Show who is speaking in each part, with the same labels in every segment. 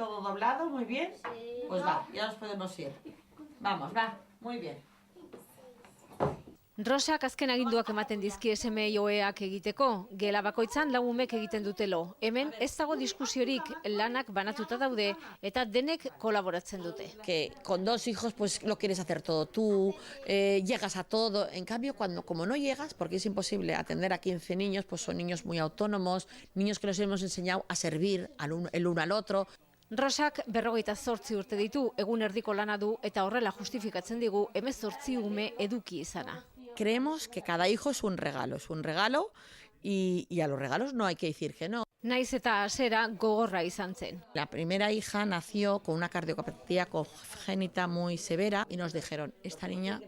Speaker 1: todo doblado, muy bien. Pues va, ya nos podemos ir. Vamos, va, muy bien.
Speaker 2: Rosak azken aginduak ematen dizkie semei oheak egiteko, gela bakoitzan lau umek egiten dutelo. Hemen ez dago diskusiorik, lanak banatuta daude eta denek kolaboratzen dute.
Speaker 3: Que con 2 hijos pues lo quieres hacer todo tú, llegas a todo. En cambio, como no llegas, porque es imposible atender a 15 niños, pues son niños muy autónomos, niños que nos hemos enseñado a servir el uno al otro.
Speaker 2: Rosak 48 urte ditu, egun erdiko lana du eta horrela justifikatzen digu 18 ume eduki izana.
Speaker 3: Creemos que cada hijo es un regalo y a los regalos no hay que decir que no.
Speaker 2: Naiz eta hasera gogorra izan zen.
Speaker 3: La primera hija nació con una cardiopatía congénita muy severa y nos dijeron, esta niña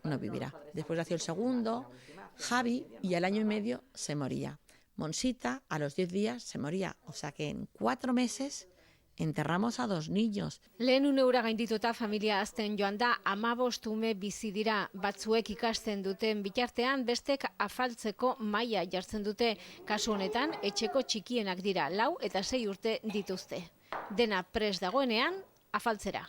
Speaker 3: no vivirá. Después nació el segundo, Javi, y al año y medio se moría. Monsita, a los 10 días se moría. O sea que en 4 meses enterramos a 2 niños.
Speaker 2: Lehen uneura gaindituta familia azten joan da, 15 ume bizi dira, batzuek ikasten duten bitartean, bestek afaltzeko maila jartzen dute. Kasu honetan, etxeko txikienak dira, 4 eta 6 urte dituzte. Dena prest dagoenean, afaltzera.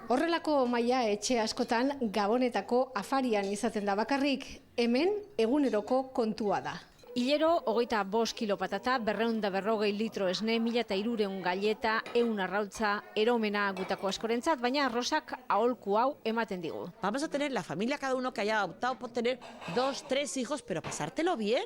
Speaker 2: Horrelako maila etxe askotan Gabonetako afarian izaten da bakarrik, hemen eguneroko kontua da. Hilero, 25 kilo patata, 240 litro esne, 1300 galleta, 100 arrautza, eromena gutako askorentzat, baina Rosak aholku hau ematen digu.
Speaker 3: Vamos a tener la familia cada uno que haya optado por tener 2, 3 hijos, pero pasártelo bien.